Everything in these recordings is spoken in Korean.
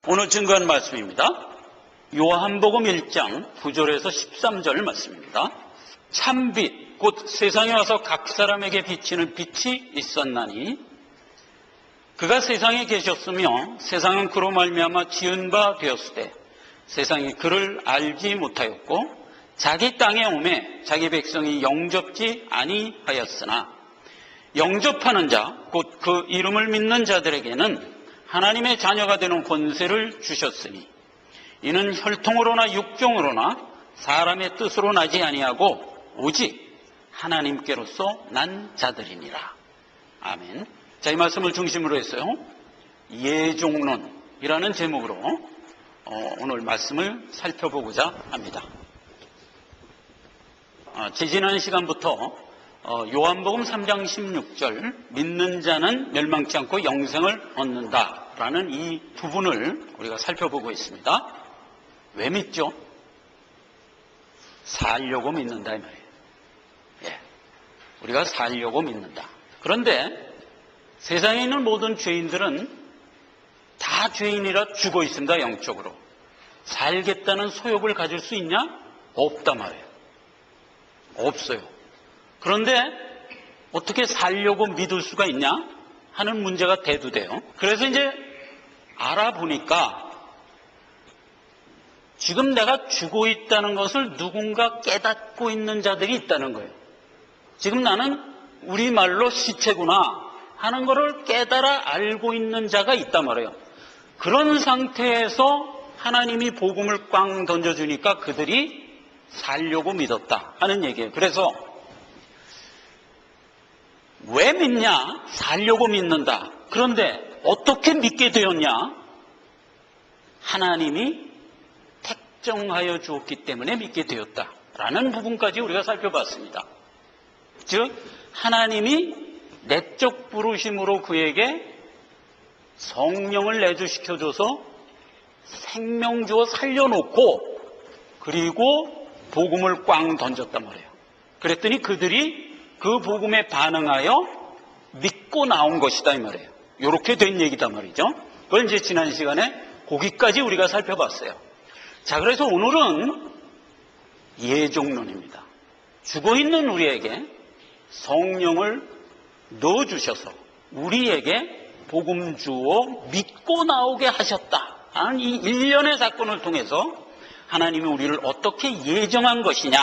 오늘 증거한 말씀입니다. 요한복음 1장 9절에서 13절 말씀입니다. 참빛 곧 세상에 와서 각 사람에게 비치는 빛이 있었나니 그가 세상에 계셨으며 세상은 그로 말미암아 지은 바 되었으되 세상이 그를 알지 못하였고 자기 땅에 오매 자기 백성이 영접지 아니하였으나 영접하는 자 곧 그 이름을 믿는 자들에게는 하나님의 자녀가 되는 권세를 주셨으니 이는 혈통으로나 육종으로나 사람의 뜻으로 나지 아니하고 오직 하나님께로서 난 자들이니라. 아멘. 자, 이 말씀을 중심으로 해서요, 예종론이라는 제목으로 오늘 말씀을 살펴보고자 합니다. 지지난 시간부터 요한복음 3장 16절 믿는 자는 멸망치 않고 영생을 얻는다라는 이 부분을 우리가 살펴보고 있습니다. 왜 믿죠? 살려고 믿는다 이 말이에요. 예, 우리가 살려고 믿는다. 그런데 세상에 있는 모든 죄인들은 다 죄인이라 죽어 있습니다. 영적으로. 살겠다는 소욕을 가질 수 있냐? 없단 말이에요. 없어요. 그런데 어떻게 살려고 믿을 수가 있냐 하는 문제가 대두돼요. 그래서 이제 알아보니까 지금 내가 죽어 있다는 것을 누군가 깨닫고 있는 자들이 있다는 거예요. 지금 나는 우리말로 시체구나 하는 것을 깨달아 알고 있는 자가 있단 말이에요. 그런 상태에서 하나님이 복음을 꽝 던져주니까 그들이 살려고 믿었다 하는 얘기예요. 그래서 왜 믿냐? 살려고 믿는다. 그런데 어떻게 믿게 되었냐? 하나님이 택정하여 주었기 때문에 믿게 되었다라는 부분까지 우리가 살펴봤습니다. 즉 하나님이 내적 부르심으로 그에게 성령을 내주시켜줘서 생명 주어 살려놓고 그리고 복음을 꽝 던졌단 말이에요. 그랬더니 그들이 그 복음에 반응하여 믿고 나온 것이다 이 말이에요. 이렇게 된 얘기단 말이죠. 그걸 이제 지난 시간에 거기까지 우리가 살펴봤어요. 자, 그래서 오늘은 예종론입니다. 죽어있는 우리에게 성령을 넣어주셔서 우리에게 복음 주어 믿고 나오게 하셨다 하는 이 일련의 사건을 통해서 하나님이 우리를 어떻게 예정한 것이냐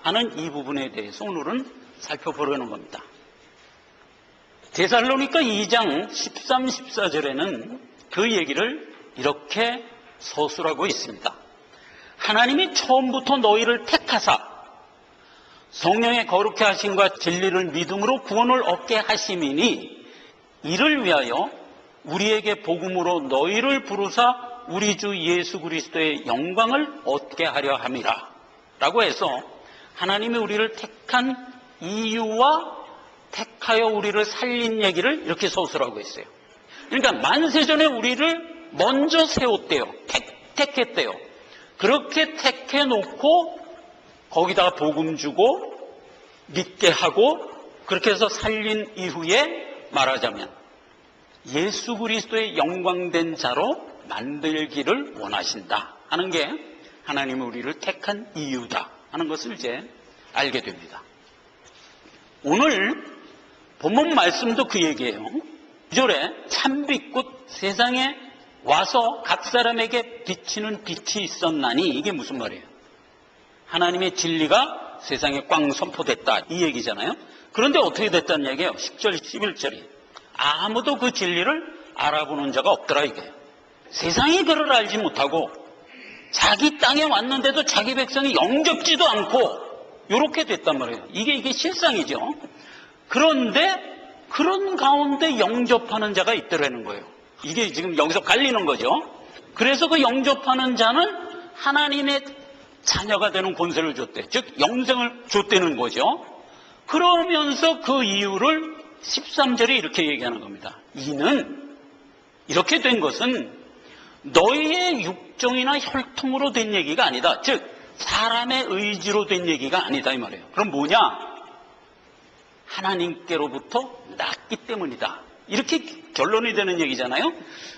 하는 이 부분에 대해서 오늘은 살펴보려는 겁니다. 데살로니가 2장 13, 14절에는 그 얘기를 이렇게 서술하고 있습니다. 하나님이 처음부터 너희를 택하사 성령의 거룩해 하심과 진리를 믿음으로 구원을 얻게 하심이니 이를 위하여 우리에게 복음으로 너희를 부르사 우리 주 예수 그리스도의 영광을 얻게 하려 함이라 라고 해서 하나님이 우리를 택한 이유와 택하여 우리를 살린 얘기를 이렇게 서술하고 있어요. 그러니까 만세전에 우리를 먼저 세웠대요. 택했대요. 그렇게 택해놓고 거기다가 복음 주고 믿게 하고 그렇게 해서 살린 이후에 말하자면 예수 그리스도의 영광된 자로 만들기를 원하신다 하는 게 하나님이 우리를 택한 이유다 하는 것을 이제 알게 됩니다. 오늘 본문 말씀도 그 얘기예요. 9절에 참빛 곧 세상에 와서 각 사람에게 비치는 빛이 있었나니 이게 무슨 말이에요? 하나님의 진리가 세상에 꽝 선포됐다 이 얘기잖아요. 그런데 어떻게 됐다는 얘기예요? 10절 11절이 아무도 그 진리를 알아보는 자가 없더라 이게. 세상이 그를 알지 못하고 자기 땅에 왔는데도 자기 백성이 영접지도 않고 이렇게 됐단 말이에요. 이게 실상이죠. 그런데 그런 가운데 영접하는 자가 있더라는 거예요. 이게 지금 여기서 갈리는 거죠. 그래서 그 영접하는 자는 하나님의 자녀가 되는 권세를 줬대. 즉 영생을 줬다는 거죠. 그러면서 그 이유를 13절에 이렇게 얘기하는 겁니다. 이는 이렇게 된 것은 너희의 육정이나 혈통으로 된 얘기가 아니다. 즉 사람의 의지로 된 얘기가 아니다 이 말이에요. 그럼 뭐냐? 하나님께로부터 났기 때문이다. 이렇게 결론이 되는 얘기잖아요.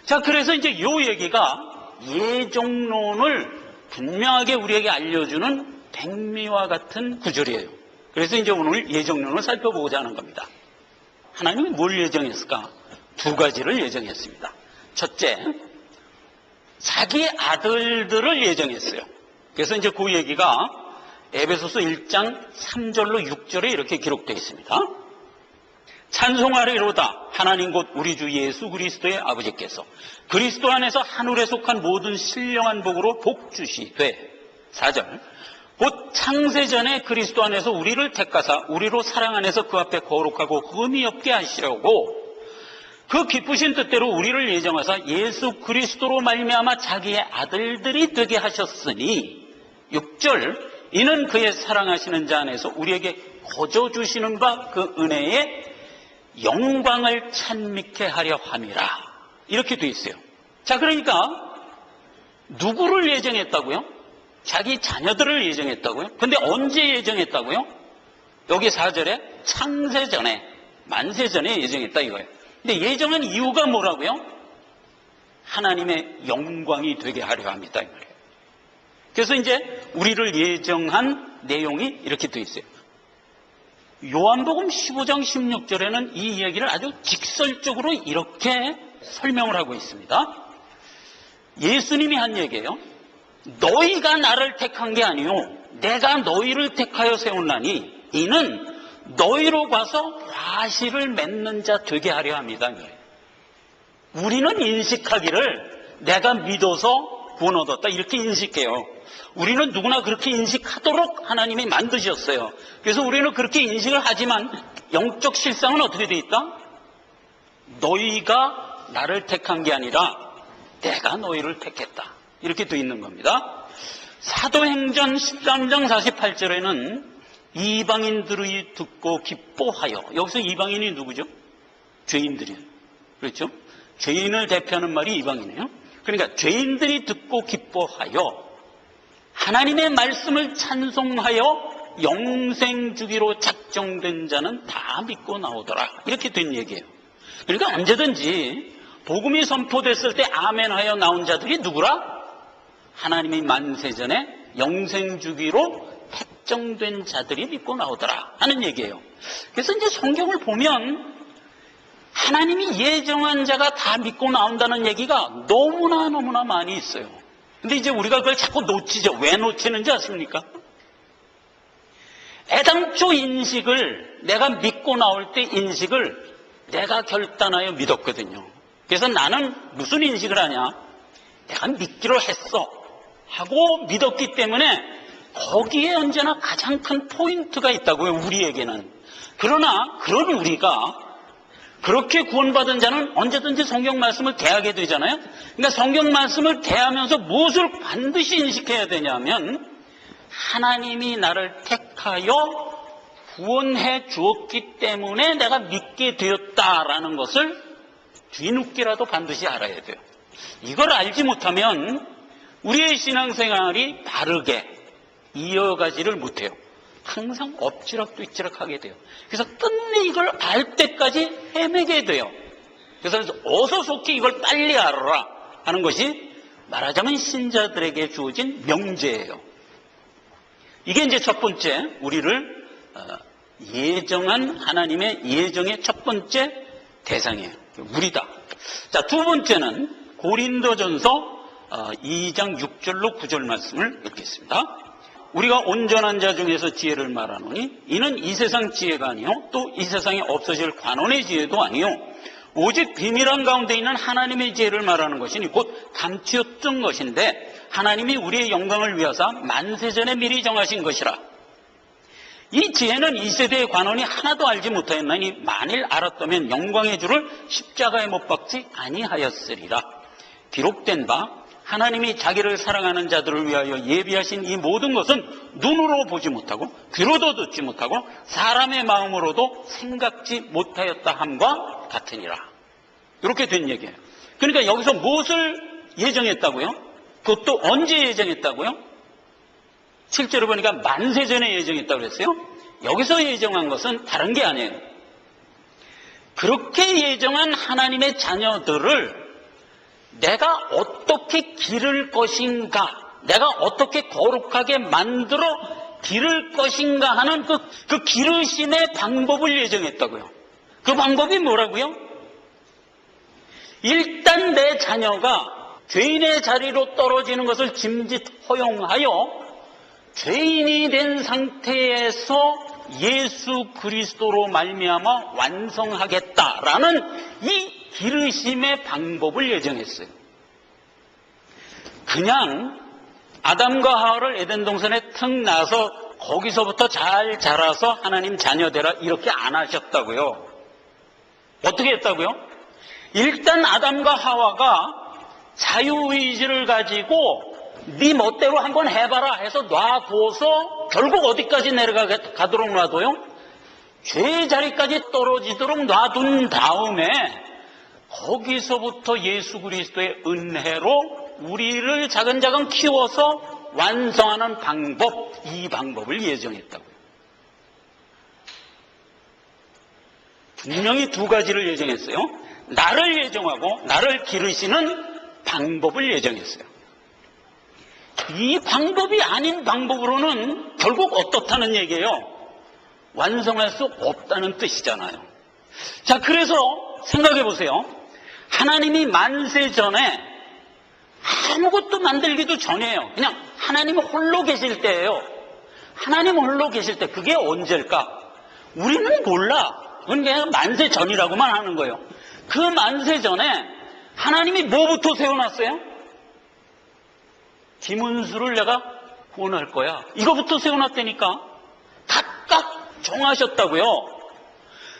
자, 그래서 이제 이 얘기가 예정론을 분명하게 우리에게 알려주는 백미와 같은 구절이에요. 그래서 이제 오늘 예정론을 살펴보고자 하는 겁니다. 하나님이 뭘 예정했을까? 두 가지를 예정했습니다. 첫째, 자기의 아들들을 예정했어요. 그래서 이제 그 얘기가 에베소서 1장 3절로 6절에 이렇게 기록되어 있습니다. 찬송하리로다 하나님 곧 우리 주 예수 그리스도의 아버지께서 그리스도 안에서 하늘에 속한 모든 신령한 복으로 복 주시되 4절 곧 창세전에 그리스도 안에서 우리를 택하사 우리로 사랑 안에서 그 앞에 거룩하고 흠이 없게 하시려고 그 기쁘신 뜻대로 우리를 예정하사 예수 그리스도로 말미암아 자기의 아들들이 되게 하셨으니 6절 이는 그의 사랑하시는 자 안에서 우리에게 거저 주시는 바 그 은혜의 영광을 찬미케 하려 함이라. 이렇게 돼 있어요. 자, 그러니까 누구를 예정했다고요? 자기 자녀들을 예정했다고요? 근데 언제 예정했다고요? 여기 4절에 창세전에, 만세전에 예정했다 이거예요. 근데 예정한 이유가 뭐라고요? 하나님의 영광이 되게 하려 합니다 이 말이에요. 그래서 이제 우리를 예정한 내용이 이렇게 돼 있어요. 요한복음 15장 16절에는 이 이야기를 아주 직설적으로 이렇게 설명을 하고 있습니다. 예수님이 한 얘기예요. 너희가 나를 택한 게 아니요 내가 너희를 택하여 세웠나니 이는 너희로 가서 과실을 맺는 자 되게 하려 합니다. 우리는 인식하기를 내가 믿어서 구원 얻었다 이렇게 인식해요. 우리는 누구나 그렇게 인식하도록 하나님이 만드셨어요. 그래서 우리는 그렇게 인식을 하지만 영적 실상은 어떻게 돼 있다? 너희가 나를 택한 게 아니라 내가 너희를 택했다. 이렇게 돼 있는 겁니다. 사도행전 13장 48절에는 이방인들이 듣고 기뻐하여, 여기서 이방인이 누구죠? 죄인들이에요. 그렇죠? 죄인을 대표하는 말이 이방이네요. 그러니까 죄인들이 듣고 기뻐하여 하나님의 말씀을 찬송하여 영생 주기로 작정된 자는 다 믿고 나오더라. 이렇게 된 얘기예요. 그러니까 언제든지 복음이 선포됐을 때 아멘하여 나온 자들이 누구라? 하나님이 만세전에 영생 주기로 택정된 자들이 믿고 나오더라 하는 얘기예요. 그래서 이제 성경을 보면 하나님이 예정한 자가 다 믿고 나온다는 얘기가 너무나 많이 있어요. 근데 이제 우리가 그걸 자꾸 놓치죠. 왜 놓치는지 아십니까? 애당초 인식을, 내가 믿고 나올 때 인식을 내가 결단하여 믿었거든요. 그래서 나는 무슨 인식을 하냐? 내가 믿기로 했어 하고 믿었기 때문에 거기에 언제나 가장 큰 포인트가 있다고요, 우리에게는. 그러나 그런 우리가 그렇게 구원받은 자는 언제든지 성경 말씀을 대하게 되잖아요. 그러니까 성경 말씀을 대하면서 무엇을 반드시 인식해야 되냐면 하나님이 나를 택하여 구원해 주었기 때문에 내가 믿게 되었다라는 것을 뒤늦게라도 반드시 알아야 돼요. 이걸 알지 못하면 우리의 신앙생활이 바르게 이어가지를 못해요. 항상 엎치락뒤치락 하게 돼요. 그래서 끝내 이걸 알 때까지 헤매게 돼요. 그래서 어서 속히 이걸 빨리 알아라 하는 것이 말하자면 신자들에게 주어진 명제예요. 이게 이제 첫 번째 우리를 예정한 하나님의 예정의 첫 번째 대상이에요. 우리다. 자, 두 번째는 고린도전서 2장 6절로 9절 말씀을 읽겠습니다. 우리가 온전한 자 중에서 지혜를 말하노니 이는 이 세상 지혜가 아니요 또 이 세상에 없어질 관원의 지혜도 아니요 오직 비밀한 가운데 있는 하나님의 지혜를 말하는 것이니 곧 감추었던 것인데 하나님이 우리의 영광을 위하사 만세전에 미리 정하신 것이라. 이 지혜는 이 세대의 관원이 하나도 알지 못하였나니 만일 알았다면 영광의 주를 십자가에 못 박지 아니하였으리라. 기록된 바 하나님이 자기를 사랑하는 자들을 위하여 예비하신 이 모든 것은 눈으로 보지 못하고 귀로도 듣지 못하고 사람의 마음으로도 생각지 못하였다 함과 같으니라. 이렇게 된 얘기예요. 그러니까 여기서 무엇을 예정했다고요? 그것도 언제 예정했다고요? 실제로 보니까 만세전에 예정했다고 그랬어요. 여기서 예정한 것은 다른 게 아니에요. 그렇게 예정한 하나님의 자녀들을 내가 어떻게 기를 것인가, 내가 어떻게 거룩하게 만들어 기를 것인가 하는 그 기르심의 방법을 예정했다고요. 그 방법이 뭐라고요? 일단 내 자녀가 죄인의 자리로 떨어지는 것을 짐짓 허용하여 죄인이 된 상태에서 예수 그리스도로 말미암아 완성하겠다라는 이 기르심의 방법을 예정했어요. 그냥 아담과 하와를 에덴 동산에 턱 나서 거기서부터 잘 자라서 하나님 자녀 되라 이렇게 안 하셨다고요. 어떻게 했다고요? 일단 아담과 하와가 자유의지를 가지고 네 멋대로 한번 해봐라 해서 놔둬서 결국 어디까지 내려가도록 놔둬요? 죄의 자리까지 떨어지도록 놔둔 다음에 거기서부터 예수 그리스도의 은혜로 우리를 차근차근 키워서 완성하는 방법, 이 방법을 예정했다고요. 분명히 두 가지를 예정했어요. 나를 예정하고 나를 기르시는 방법을 예정했어요. 이 방법이 아닌 방법으로는 결국 어떻다는 얘기예요? 완성할 수 없다는 뜻이잖아요. 자, 그래서 생각해 보세요. 하나님이 만세 전에 아무것도 만들기도 전이에요. 그냥 하나님 홀로 계실 때예요. 하나님 홀로 계실 때 그게 언제일까? 우리는 몰라. 그건 그냥 만세 전이라고만 하는 거예요. 그 만세 전에 하나님이 뭐부터 세워놨어요? 김은수를 내가 구원할 거야. 이거부터 세워놨다니까. 각각 정하셨다고요.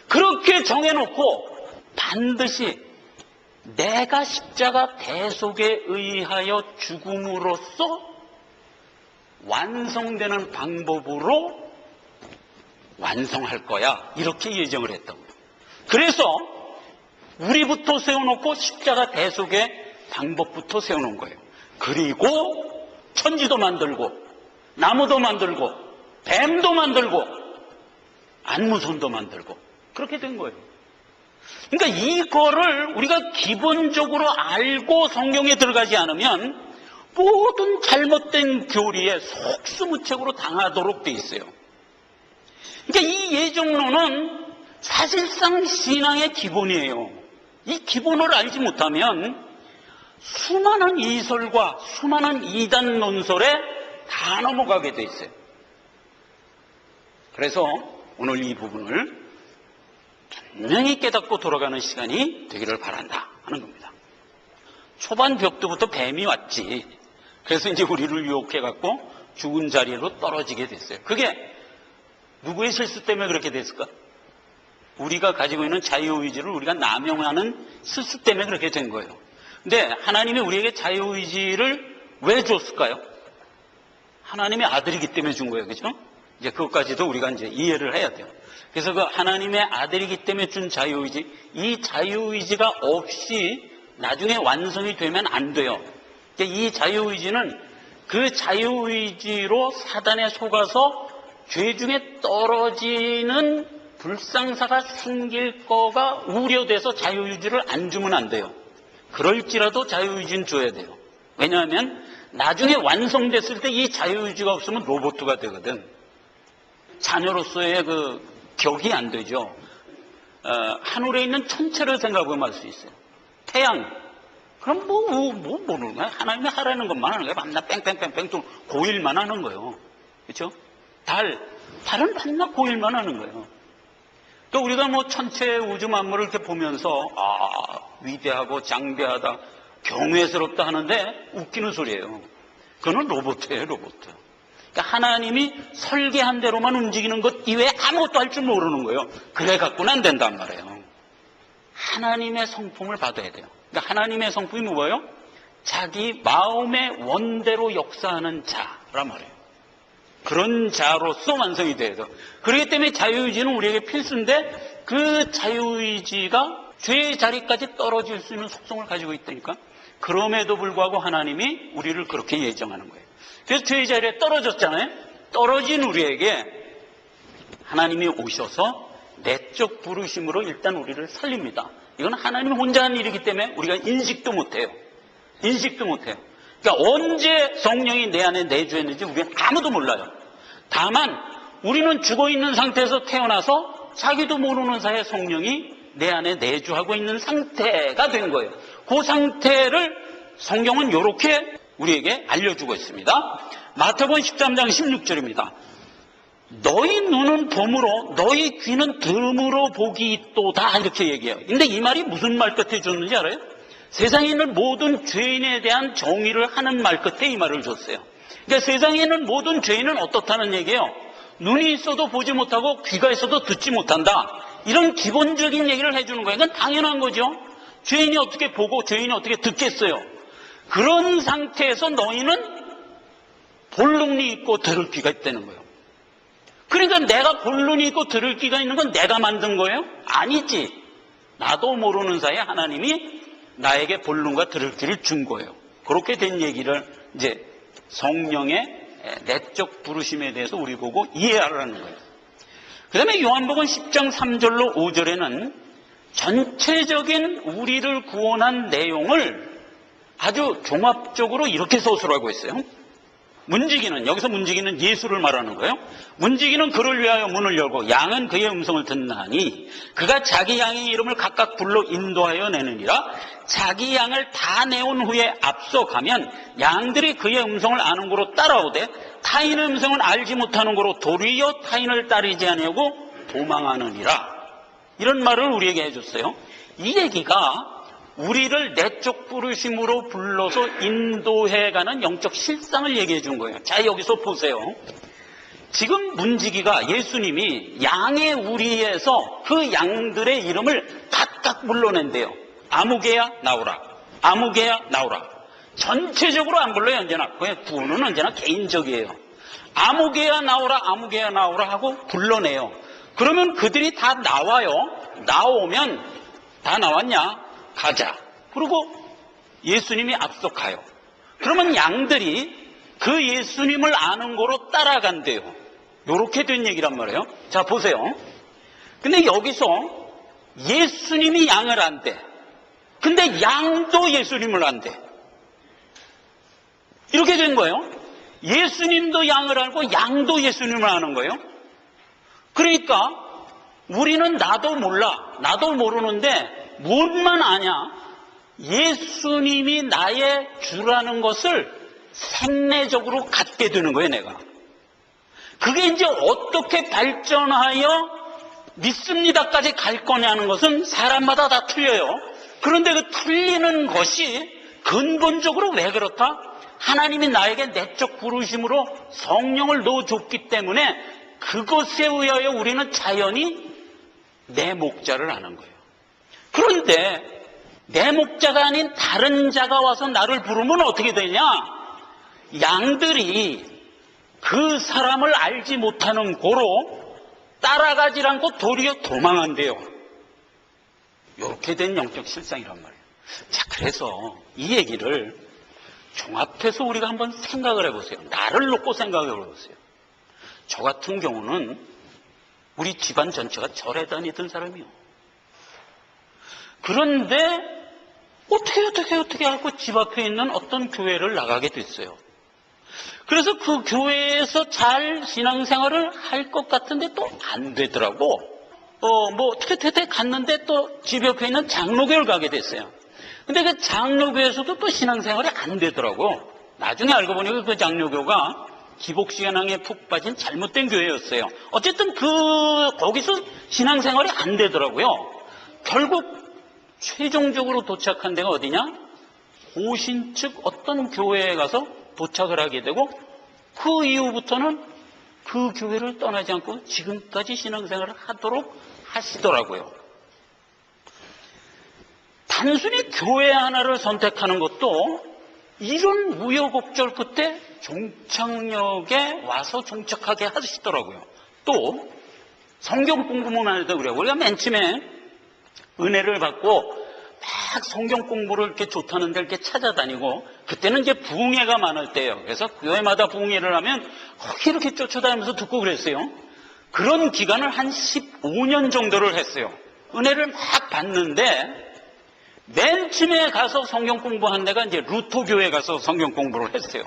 그렇게 정해놓고 반드시 내가 십자가 대속에 의하여 죽음으로써 완성되는 방법으로 완성할 거야. 이렇게 예정을 했다고요. 그래서 우리부터 세워놓고 십자가 대속의 방법부터 세워놓은 거예요. 그리고 천지도 만들고 나무도 만들고 뱀도 만들고 안무손도 만들고 그렇게 된 거예요. 그러니까 이거를 우리가 기본적으로 알고 성경에 들어가지 않으면 모든 잘못된 교리에 속수무책으로 당하도록 돼 있어요. 그러니까 이 예정론은 사실상 신앙의 기본이에요. 이 기본을 알지 못하면 수많은 이설과 수많은 이단 논설에 다 넘어가게 돼 있어요. 그래서 오늘 이 부분을 분명히 깨닫고 돌아가는 시간이 되기를 바란다 하는 겁니다. 초반 벽두부터 뱀이 왔지. 그래서 이제 우리를 유혹해갖고 죽은 자리로 떨어지게 됐어요. 그게 누구의 실수 때문에 그렇게 됐을까? 우리가 가지고 있는 자유의지를 우리가 남용하는 실수 때문에 그렇게 된 거예요. 근데 하나님이 우리에게 자유의지를 왜 줬을까요? 하나님의 아들이기 때문에 준 거예요. 그죠? 이제 그것까지도 우리가 이제 이해를 해야 돼요. 그래서 그 하나님의 아들이기 때문에 준 자유의지, 이 자유의지가 없이 나중에 완성이 되면 안 돼요. 그러니까 이 자유의지는 그 자유의지로 사단에 속아서 죄 중에 떨어지는 불상사가 생길 거가 우려돼서 자유의지를 안 주면 안 돼요. 그럴지라도 자유의지는 줘야 돼요. 왜냐하면 나중에 완성됐을 때 이 자유의지가 없으면 로봇가 되거든. 자녀로서의 그 격이 안 되죠. 하늘에 있는 천체를 생각하면 알 수 있어요. 태양. 그럼 모르는 거야. 하나님이 하라는 것만 하는 거야. 밤낮 뺑뺑뺑뺑 또 고일만 하는 거예요. 그렇죠? 달은 밤낮 고일만 하는 거예요. 또 우리가 뭐 천체 우주 만물을 이렇게 보면서 위대하고 장대하다, 경외스럽다 하는데 웃기는 소리예요. 그거는 로봇이에요, 로봇. 그러니까 하나님이 설계한 대로만 움직이는 것 이외에 아무것도 할 줄 모르는 거예요. 그래 갖고는 안 된단 말이에요. 하나님의 성품을 받아야 돼요. 그러니까 하나님의 성품이 뭐예요? 자기 마음의 원대로 역사하는 자란 말이에요. 그런 자로서 완성이 돼야 돼요. 그렇기 때문에 자유의지는 우리에게 필수인데 그 자유의지가 죄의 자리까지 떨어질 수 있는 속성을 가지고 있다니까. 그럼에도 불구하고 하나님이 우리를 그렇게 예정하는 거예요. 그래서 죄의 자리에 떨어졌잖아요. 떨어진 우리에게 하나님이 오셔서 내적 부르심으로 일단 우리를 살립니다. 이건 하나님 혼자 한 일이기 때문에 우리가 인식도 못해요. 인식도 못해요. 그러니까 언제 성령이 내 안에 내주했는지 우리는 아무도 몰라요. 다만 우리는 죽어있는 상태에서 태어나서 자기도 모르는 사이에 성령이 내 안에 내주하고 있는 상태가 된 거예요. 그 상태를 성경은 이렇게 우리에게 알려주고 있습니다. 마태복음 13장 16절입니다. 너희 눈은 봄으로 너희 귀는 듬으로 복이 있도다 이렇게 얘기해요. 근데 이 말이 무슨 말 끝에 줬는지 알아요? 세상에 있는 모든 죄인에 대한 정의를 하는 말 끝에 이 말을 줬어요. 그러니까 세상에 있는 모든 죄인은 어떻다는 얘기예요? 눈이 있어도 보지 못하고 귀가 있어도 듣지 못한다. 이런 기본적인 얘기를 해주는 거예요. 이건 당연한 거죠. 죄인이 어떻게 보고 죄인이 어떻게 듣겠어요. 그런 상태에서 너희는 볼 눈이 있고 들을 귀가 있다는 거예요. 그러니까 내가 볼 눈이 있고 들을 귀가 있는 건 내가 만든 거예요? 아니지. 나도 모르는 사이에 하나님이 나에게 볼 눈과 들을 귀를 준 거예요. 그렇게 된 얘기를 이제 성령의 내적 부르심에 대해서 우리 보고 이해하라는 거예요. 그 다음에 요한복음 10장 3절로 5절에는 전체적인 우리를 구원한 내용을 아주 종합적으로 이렇게 서술하고 있어요. 문지기는, 여기서 문지기는 예수를 말하는 거예요. 문지기는 그를 위하여 문을 열고 양은 그의 음성을 듣나니 그가 자기 양의 이름을 각각 불러 인도하여 내느니라. 자기 양을 다 내온 후에 앞서가면 양들이 그의 음성을 아는 고로 따라오되 타인의 음성은 알지 못하는 고로 도리어 타인을 따르지 아니하고 도망하느니라. 이런 말을 우리에게 해줬어요. 이 얘기가 우리를 내적 부르심으로 불러서 인도해가는 영적 실상을 얘기해 준 거예요. 자, 여기서 보세요. 지금 문지기가 예수님이 양의 우리에서 그 양들의 이름을 각각 불러낸대요. 아무개야 나오라, 아무개야 나오라. 전체적으로 안 불러요. 언제나 그냥 구원은 언제나 개인적이에요. 아무개야 나오라, 아무개야 나오라 하고 불러내요. 그러면 그들이 다 나와요. 나오면 다 나왔냐? 가자. 그리고 예수님이 앞서 가요. 그러면 양들이 그 예수님을 아는 거로 따라간대요. 이렇게 된 얘기란 말이에요. 자, 보세요. 근데 여기서 예수님이 양을 안대. 근데 양도 예수님을 안대. 이렇게 된 거예요. 예수님도 양을 알고 양도 예수님을 아는 거예요. 그러니까 우리는 나도 몰라. 나도 모르는데 무엇만 아냐? 예수님이 나의 주라는 것을 생내적으로 갖게 되는 거예요, 내가. 그게 이제 어떻게 발전하여 믿습니다까지 갈 거냐는 것은 사람마다 다 틀려요. 그런데 그 틀리는 것이 근본적으로 왜 그렇다? 하나님이 나에게 내적 부르심으로 성령을 넣어줬기 때문에 그것에 의하여 우리는 자연히 내 목자를 아는 거예요. 그런데 내 목자가 아닌 다른 자가 와서 나를 부르면 어떻게 되냐? 양들이 그 사람을 알지 못하는 고로 따라가지 않고 도리어 도망한대요. 이렇게 된 영적 실상이란 말이에요. 자, 그래서 이 얘기를 종합해서 우리가 한번 생각을 해보세요. 나를 놓고 생각을 해보세요. 저 같은 경우는 우리 집안 전체가 절에 다니던 사람이요. 그런데 어떻게 하고 집 앞에 있는 어떤 교회를 나가게 됐어요. 그래서 그 교회에서 잘 신앙생활을 할 것 같은데 또 안 되더라고. 어떻게 갔는데 또 집 옆에 있는 장로교를 가게 됐어요. 근데 그 장로교에서도 또 신앙생활이 안 되더라고. 나중에 알고 보니까 그 장로교가 기복신앙에 푹 빠진 잘못된 교회였어요. 어쨌든 거기서 신앙생활이 안 되더라고요. 결국 최종적으로 도착한 데가 어디냐? 고신 측 어떤 교회에 가서 도착을 하게 되고 그 이후부터는 그 교회를 떠나지 않고 지금까지 신앙생활을 하도록 하시더라고요. 단순히 교회 하나를 선택하는 것도 이런 우여곡절 끝에 종착역에 와서 종착하게 하시더라고요. 또 성경 공부만 해도 그래요. 우리가 맨 처음에 은혜를 받고 막 성경 공부를 이렇게 좋다는 데 이렇게 찾아다니고 그때는 이제 부흥회가 많을 때예요. 그래서 교회마다 부흥회를 하면 거기 이렇게 쫓아다니면서 듣고 그랬어요. 그런 기간을 한 15년 정도를 했어요. 은혜를 막 받는데 맨 처음에 가서 성경 공부한 데가 이제 루터 교회 가서 성경 공부를 했어요.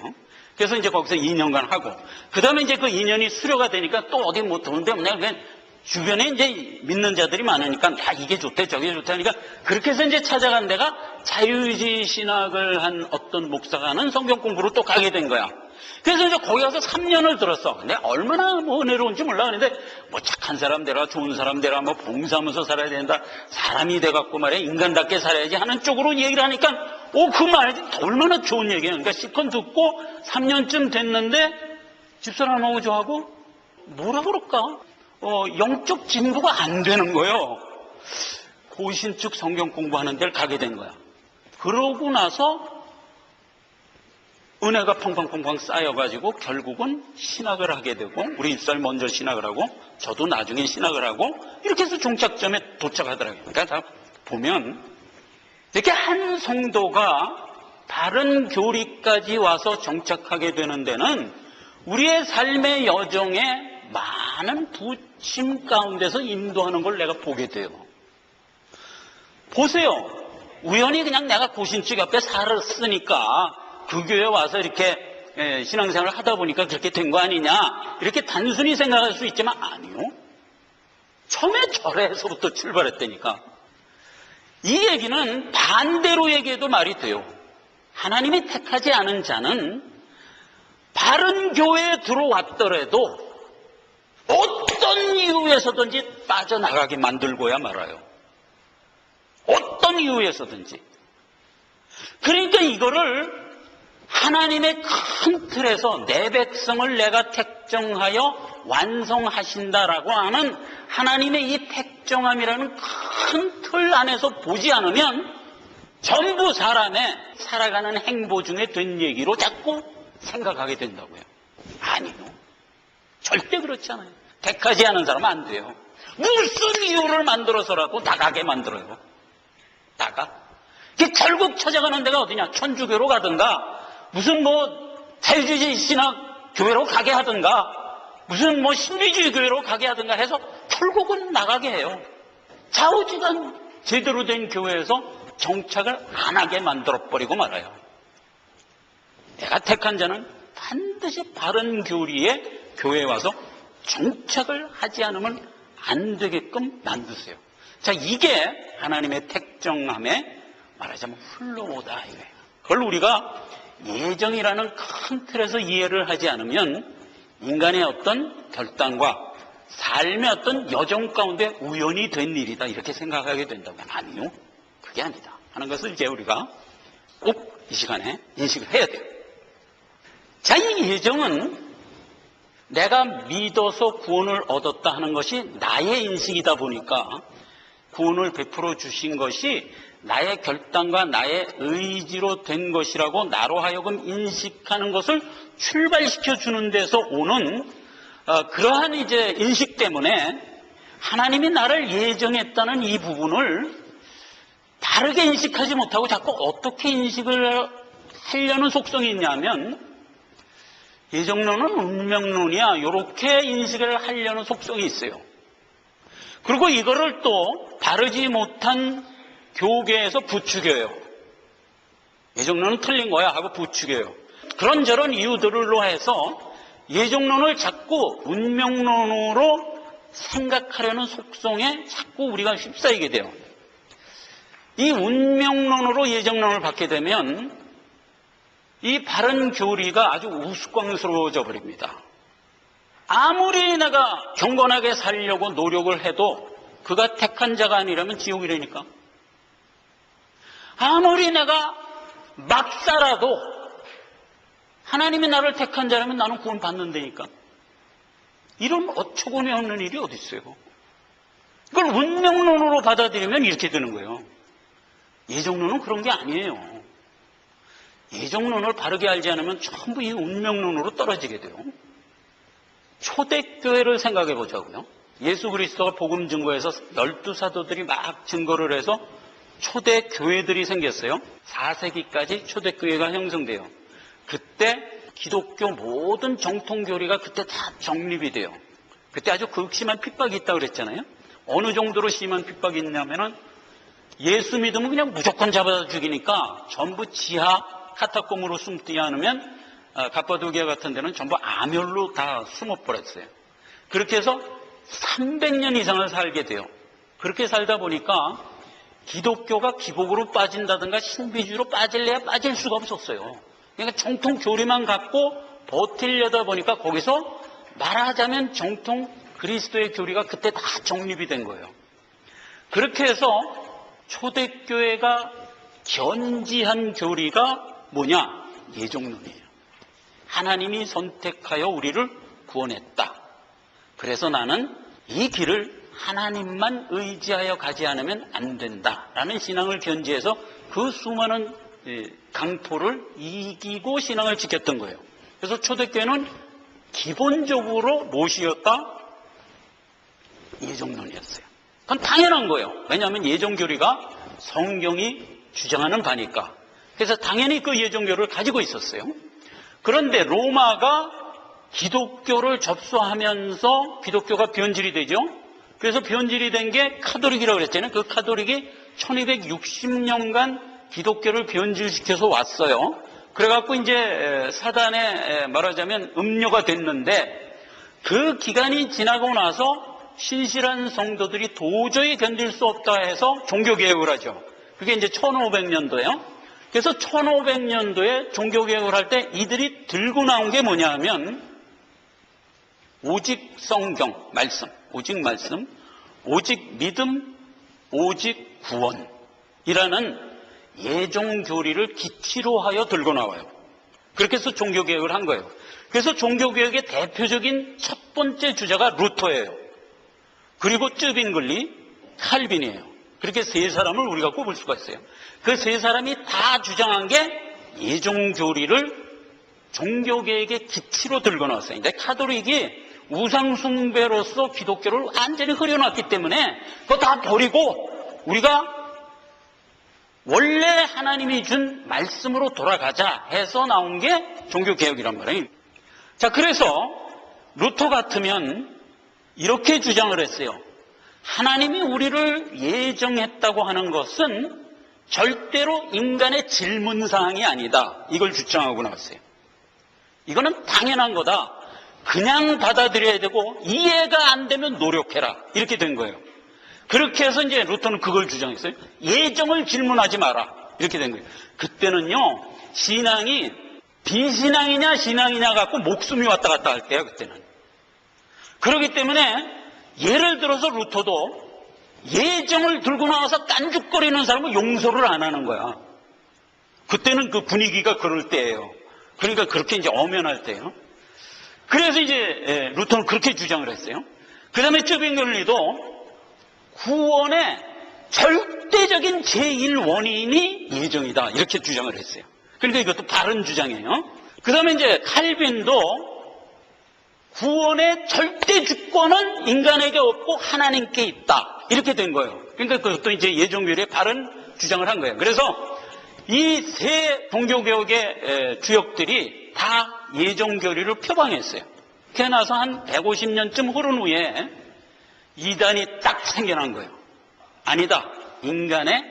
그래서 이제 거기서 2년간 하고, 그 다음에 이제 그 2년이 수료가 되니까 또 어디 못 오는데, 그냥 주변에 이제 믿는 자들이 많으니까, 야, 이게 좋대, 저게 좋대 하니까, 그렇게 해서 이제 찾아간 데가 자유의지 신학을 한 어떤 목사가 하는 성경 공부로 또 가게 된 거야. 그래서 이제 거기 가서 3년을 들었어. 근데 얼마나 뭐 은혜로운지 몰라. 그런데 뭐 착한 사람 되라, 좋은 사람 되라, 뭐 봉사하면서 살아야 된다. 사람이 돼갖고 말이야, 인간답게 살아야지 하는 쪽으로 얘기를 하니까, 그 말이 얼마나 좋은 얘기야. 그러니까 실컷 듣고 3년쯤 됐는데, 집사람하고 저하고 뭐라 그럴까? 영적 진보가 안 되는 거예요. 고신축 성경 공부하는 데를 가게 된 거야. 그러고 나서 은혜가 펑펑펑펑 쌓여가지고 결국은 신학을 하게 되고, 우리 입사를 먼저 신학을 하고 저도 나중에 신학을 하고, 이렇게 해서 종착점에 도착하더라고요. 그러니까 다 보면 이렇게 한 성도가 바른 교리까지 와서 정착하게 되는 데는 우리의 삶의 여정에 많은 부침 가운데서 인도하는 걸 내가 보게 돼요. 보세요. 우연히 그냥 내가 고신축 옆에 살았으니까 그 교회 와서 이렇게 신앙생활을 하다 보니까 그렇게 된 거 아니냐, 이렇게 단순히 생각할 수 있지만 아니요. 처음에 절에서부터 출발했다니까. 이 얘기는 반대로 얘기해도 말이 돼요. 하나님이 택하지 않은 자는 바른 교회에 들어왔더라도 어떤 이유에서든지 빠져나가게 만들고야 말아요. 어떤 이유에서든지. 그러니까 이거를 하나님의 큰 틀에서 내 백성을 내가 택정하여 완성하신다라고 하는 하나님의 이 택정함이라는 큰 틀 안에서 보지 않으면 전부 사람의 살아가는 행보 중에 된 얘기로 자꾸 생각하게 된다고요. 아니요. 절대 그렇지 않아요. 택하지 않은 사람은 안 돼요. 무슨 이유를 만들어서라도 나가게 만들어요. 나가. 결국 찾아가는 데가 어디냐? 천주교로 가든가, 무슨 자유주의 신학 교회로 가게 하든가, 무슨 신비주의 교회로 가게 하든가 해서 결국은 나가게 해요. 좌우지간 제대로 된 교회에서 정착을 안 하게 만들어버리고 말아요. 내가 택한 자는 반드시 바른 교리의 교회에 와서 정착을 하지 않으면 안 되게끔 만드세요. 자, 이게 하나님의 택정함에 말하자면 흘러오다 이거예요. 그걸 우리가 예정이라는 큰 틀에서 이해를 하지 않으면 인간의 어떤 결단과 삶의 어떤 여정 가운데 우연이 된 일이다 이렇게 생각하게 된다면 아니요. 그게 아니다 하는 것을 이제 우리가 꼭 이 시간에 인식을 해야 돼요. 자, 이 예정은 내가 믿어서 구원을 얻었다 하는 것이 나의 인식이다 보니까 구원을 베풀어 주신 것이 나의 결단과 나의 의지로 된 것이라고 나로 하여금 인식하는 것을 출발시켜 주는 데서 오는 그러한 이제 인식 때문에 하나님이 나를 예정했다는 이 부분을 다르게 인식하지 못하고 자꾸 어떻게 인식을 하려는 속성이 있냐면, 예정론은 운명론이야 이렇게 인식을 하려는 속성이 있어요. 그리고 이거를 또 바르지 못한 교계에서 부추겨요. 예정론은 틀린 거야 하고 부추겨요. 그런저런 이유들로 해서 예정론을 자꾸 운명론으로 생각하려는 속성에 자꾸 우리가 휩싸이게 돼요. 이 운명론으로 예정론을 받게 되면 이 바른 교리가 아주 우스꽝스러워져 버립니다. 아무리 내가 경건하게 살려고 노력을 해도 그가 택한 자가 아니라면 지옥이라니까. 아무리 내가 막 살아도 하나님이 나를 택한 자라면 나는 구원 받는다니까. 이런 어처구니 없는 일이 어디 있어요. 그걸 운명론으로 받아들이면 이렇게 되는 거예요. 예정론은 그런 게 아니에요. 예정론을 바르게 알지 않으면 전부 이 운명론으로 떨어지게 돼요. 초대교회를 생각해 보자고요. 예수 그리스도가 복음 증거해서 12사도들이 막 증거를 해서 초대교회들이 생겼어요. 4세기까지 초대교회가 형성돼요. 그때 기독교 모든 정통교리가 그때 다 정립이 돼요. 그때 아주 극심한 핍박이 있다고 그랬잖아요. 어느 정도로 심한 핍박이 있냐면은 예수 믿으면 그냥 무조건 잡아다 죽이니까 전부 지하 카타콤으로 숨지 않으면 갑바도기아 같은 데는 전부 암혈로 다 숨어버렸어요. 그렇게 해서 300년 이상을 살게 돼요. 그렇게 살다 보니까 기독교가 기복으로 빠진다든가 신비주의로 빠질래야 빠질 수가 없었어요. 그러니까 정통 교리만 갖고 버틸려다 보니까 거기서 말하자면 정통 그리스도의 교리가 그때 다 정립이 된 거예요. 그렇게 해서 초대교회가 견지한 교리가 뭐냐? 예정론이에요. 하나님이 선택하여 우리를 구원했다. 그래서 나는 이 길을 하나님만 의지하여 가지 않으면 안 된다라는 신앙을 견지해서 그 수많은 강포를 이기고 신앙을 지켰던 거예요. 그래서 초대교회는 기본적으로 무엇이었다? 예정론이었어요. 그건 당연한 거예요. 왜냐하면 예정교리가 성경이 주장하는 바니까. 그래서 당연히 그 예정교리를 가지고 있었어요. 그런데 로마가 기독교를 접수하면서 기독교가 변질이 되죠. 그래서 변질이 된 게 카톨릭이라고 그랬잖아요. 그 카톨릭이 1260년간 기독교를 변질시켜서 왔어요. 그래갖고 이제 사단의 말하자면 음료가 됐는데 그 기간이 지나고 나서 신실한 성도들이 도저히 견딜 수 없다 해서 종교개혁을 하죠. 그게 이제 1500년도예요. 그래서 1500년도에 종교개혁을 할 때 이들이 들고 나온 게 뭐냐 하면 오직 성경, 말씀, 오직 말씀, 오직 믿음, 오직 구원이라는 예정교리를 기치로 하여 들고 나와요. 그렇게 해서 종교개혁을 한 거예요. 그래서 종교개혁의 대표적인 첫 번째 주자가 루터예요. 그리고 쯔빙글리, 칼빈이에요. 그렇게 세 사람을 우리가 꼽을 수가 있어요. 그 세 사람이 다 주장한 게 예정교리를 종교개혁의 기치로 들고 나왔어요. 근데 카톨릭이 우상숭배로서 기독교를 완전히 흐려놨기 때문에 그거 다 버리고 우리가 원래 하나님이 준 말씀으로 돌아가자 해서 나온 게 종교개혁이란 말이에요. 자, 그래서 루터 같으면 이렇게 주장을 했어요. 하나님이 우리를 예정했다고 하는 것은 절대로 인간의 질문사항이 아니다. 이걸 주장하고 나왔어요. 이거는 당연한 거다. 그냥 받아들여야 되고 이해가 안 되면 노력해라. 이렇게 된 거예요. 그렇게 해서 이제 루터는 그걸 주장했어요. 예정을 질문하지 마라. 이렇게 된 거예요. 그때는요, 신앙이 비신앙이냐 신앙이냐 갖고 목숨이 왔다 갔다 할 때야, 그때는. 그렇기 때문에 예를 들어서 루터도 예정을 들고 나와서 깐죽거리는 사람은 용서를 안 하는 거야. 그때는 그 분위기가 그럴 때예요. 그러니까 그렇게 이제 엄연할 때예요. 그래서 이제 루터는 그렇게 주장을 했어요. 그 다음에 쯔빙글리도 구원의 절대적인 제1원인이 예정이다. 이렇게 주장을 했어요. 그러니까 이것도 바른 주장이에요. 그 다음에 이제 칼빈도 구원의 절대 주권은 인간에게 없고 하나님께 있다. 이렇게 된 거예요. 그러니까 그것도 이제 예정교리의 바른 주장을 한 거예요. 그래서 이 세 종교개혁의 주역들이 다 예정교리를 표방했어요. 그래 나서 한 150년쯤 흐른 후에 이단이 딱 생겨난 거예요. 아니다. 인간의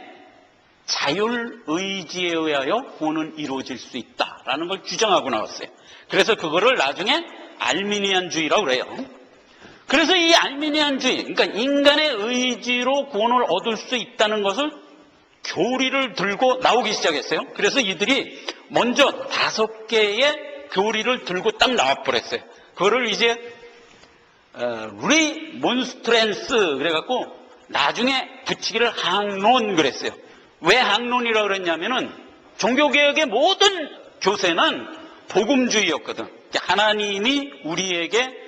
자율의지에 의하여 구원은 이루어질 수 있다라는 걸 주장하고 나왔어요. 그래서 그거를 나중에 알미니안주의라고 그래요. 그래서 이 알미니안주의, 그러니까 인간의 의지로 구원을 얻을 수 있다는 것을 교리를 들고 나오기 시작했어요. 그래서 이들이 먼저 5개의 교리를 들고 딱 나와버렸어요. 그거를 이제 리몬스트랜스 그래갖고 나중에 붙이기를 항론 그랬어요. 왜 항론이라고 그랬냐면은 종교개혁의 모든 교세는 복음주의였거든. 하나님이 우리에게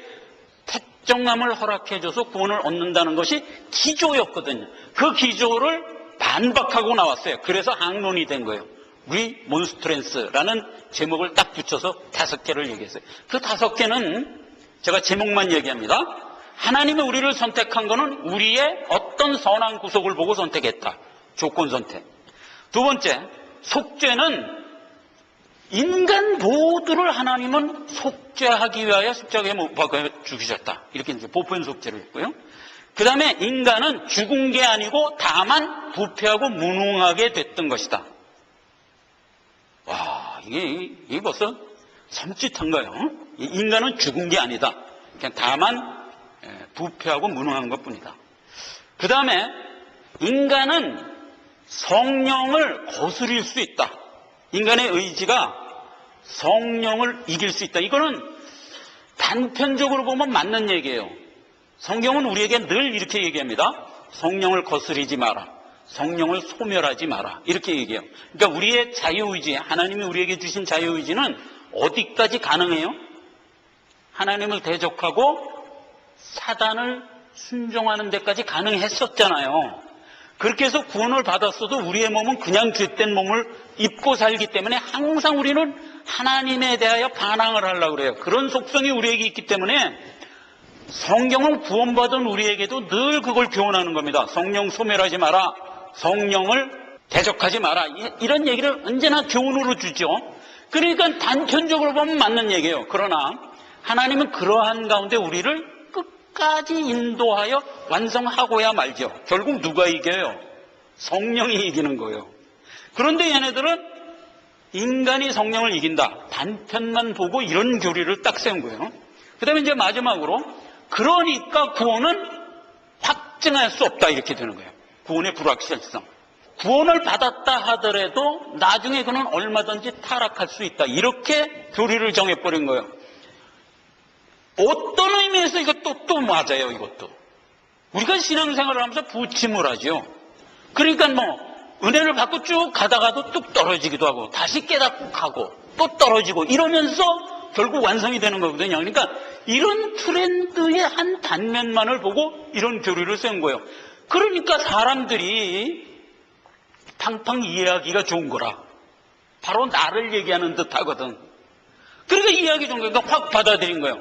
택정함을 허락해줘서 구원을 얻는다는 것이 기조였거든요. 그 기조를 반박하고 나왔어요. 그래서 항론이 된 거예요. 리몬스트랜스라는 제목을 딱 붙여서 5개를 얘기했어요. 그 5개는 제가 제목만 얘기합니다. 하나님이 우리를 선택한 것은 우리의 어떤 선한 구속을 보고 선택했다. 조건 선택. 두 번째, 속죄는 인간 모두를 하나님은 속죄하기 위하여 십자가에 못 박아 죽이셨다. 이렇게 이제 보편 속죄를 했고요. 그 다음에 인간은 죽은 게 아니고 다만 부패하고 무능하게 됐던 것이다. 와, 이게 벌써 섬찟한가요? 인간은 죽은 게 아니다. 그냥 다만 부패하고 무능한 것뿐이다. 그 다음에 인간은 성령을 거스릴 수 있다. 인간의 의지가 성령을 이길 수 있다. 이거는 단편적으로 보면 맞는 얘기예요. 성경은 우리에게 늘 이렇게 얘기합니다. 성령을 거스리지 마라. 성령을 소멸하지 마라. 이렇게 얘기해요. 그러니까 우리의 자유의지, 하나님이 우리에게 주신 자유의지는 어디까지 가능해요? 하나님을 대적하고 사단을 순종하는 데까지 가능했었잖아요. 그렇게 해서 구원을 받았어도 우리의 몸은 그냥 죄된 몸을 입고 살기 때문에 항상 우리는 하나님에 대하여 반항을 하려고 그래요. 그런 속성이 우리에게 있기 때문에 성경은 구원받은 우리에게도 늘 그걸 교훈하는 겁니다. 성령 소멸하지 마라. 성령을 대적하지 마라. 이런 얘기를 언제나 교훈으로 주죠. 그러니까 단편적으로 보면 맞는 얘기예요. 그러나 하나님은 그러한 가운데 우리를 끝까지 인도하여 완성하고야 말죠. 결국 누가 이겨요? 성령이 이기는 거예요. 그런데 얘네들은 인간이 성령을 이긴다. 단편만 보고 이런 교리를 딱 세운 거예요. 그 다음에 이제 마지막으로 그러니까 구원은 확증할 수 없다 이렇게 되는 거예요. 구원의 불확실성. 구원을 받았다 하더라도 나중에 그는 얼마든지 타락할 수 있다. 이렇게 교리를 정해버린 거예요. 어떤 의미에서 이것도 맞아요. 이것도 우리가 신앙생활을 하면서 부침을 하죠. 그러니까 은혜를 받고 쭉 가다가도 뚝 떨어지기도 하고 다시 깨닫고 가고 또 떨어지고 이러면서 결국 완성이 되는 거거든요. 그러니까 이런 트렌드의 한 단면만을 보고 이런 교리를 세운 거예요. 그러니까 사람들이 팡팡 이해하기가 좋은 거라. 바로 나를 얘기하는 듯 하거든. 그러니까 이해하기 좋은 거니까 확 받아들인 거예요.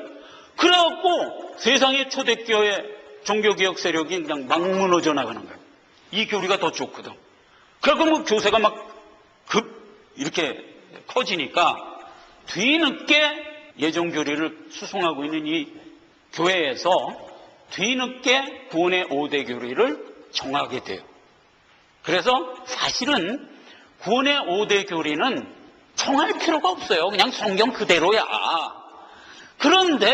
그래갖고 세상의 초대교회 종교개혁 세력이 그냥 막 무너져 나가는 거예요. 이 교리가 더 좋거든. 그래갖고 교세가 막 이렇게 커지니까 뒤늦게 예정교리를 수송하고 있는 이 교회에서 뒤늦게 구원의 5대 교리를 정하게 돼요. 그래서 사실은 구원의 5대 교리는 정할 필요가 없어요. 그냥 성경 그대로야. 그런데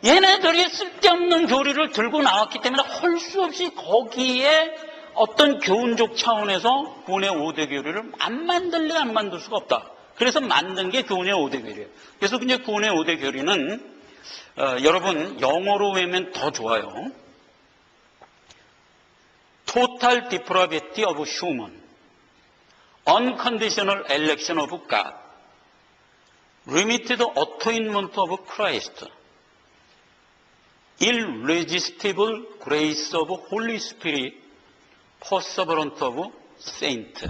얘네들이 쓸데없는 교리를 들고 나왔기 때문에 할 수 없이 거기에 어떤 교훈적 차원에서 구원의 5대 교리를 안 만들 수가 없다. 그래서 만든 게 구원의 5대 교리예요. 그래서 이제 구원의 5대 교리는 여러분 영어로 외우면 더 좋아요. Total depravity of human, unconditional election of God, limited atonement of Christ, irresistible grace of Holy Spirit, perseverance of saint.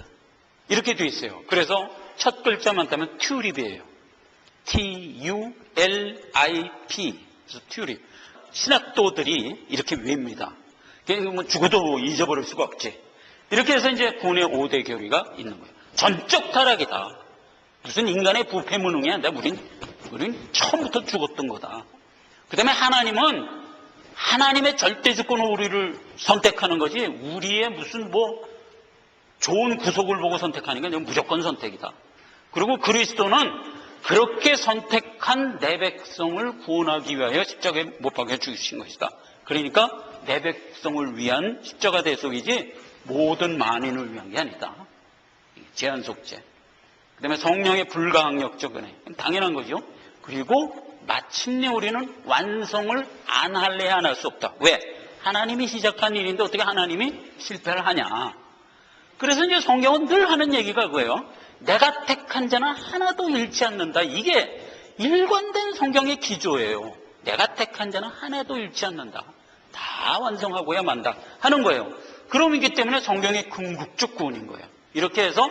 이렇게 돼 있어요. 그래서 첫 글자만 따면 튜립이에요. T-U-L-I-P. 그래서 튜립. 신학도들이 이렇게 외웁니다. 죽어도 잊어버릴 수가 없지. 이렇게 해서 이제 구원의 5대 교리가 있는 거예요. 전적 타락이다. 무슨 인간의 부패 무능이 아니라 우린 처음부터 죽었던 거다. 그 다음에 하나님은 하나님의 절대 주권으로 우리를 선택하는 거지 우리의 무슨 좋은 구속을 보고 선택하는 게 무조건 선택이다. 그리고 그리스도는 그렇게 선택한 내 백성을 구원하기 위하여 십자가에 못 박혀 죽으신 것이다. 그러니까 내 백성을 위한 십자가 대속이지 모든 만인을 위한 게 아니다. 제한 속죄. 그 다음에 성령의 불가항력적 은혜. 당연한 거죠. 그리고 마침내 우리는 완성을 안 할래야 안 할 수 없다. 왜? 하나님이 시작한 일인데 어떻게 하나님이 실패를 하냐. 그래서 이제 성경은 늘 하는 얘기가 그거예요. 내가 택한 자는 하나도 잃지 않는다. 이게 일관된 성경의 기조예요. 내가 택한 자는 하나도 잃지 않는다. 다 완성하고야 만다 하는 거예요. 그럼이기 때문에 성경의 궁극적 구원인 거예요. 이렇게 해서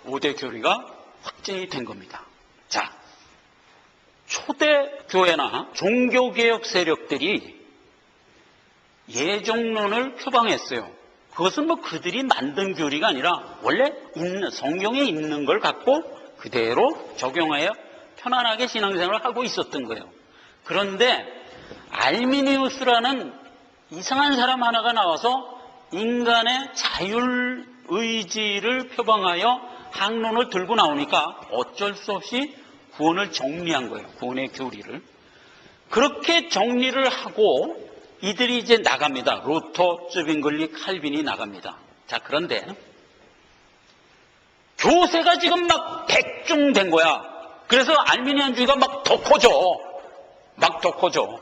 5대 교리가 확정이 된 겁니다. 자, 초대교회나 종교개혁 세력들이 예정론을 표방했어요. 그것은 그들이 만든 교리가 아니라 원래 성경에 있는 걸 갖고 그대로 적용하여 편안하게 신앙생활을 하고 있었던 거예요. 그런데 알미니우스라는 이상한 사람 하나가 나와서 인간의 자율의지를 표방하여 학론을 들고 나오니까 어쩔 수 없이 구원을 정리한 거예요. 구원의 교리를. 그렇게 정리를 하고 이들이 이제 나갑니다. 루터, 쯔빙글리, 칼빈이 나갑니다. 자, 그런데 교세가 지금 막 백중된 거야. 그래서 알미니안주의가 막 더 커져. 막 더 커져.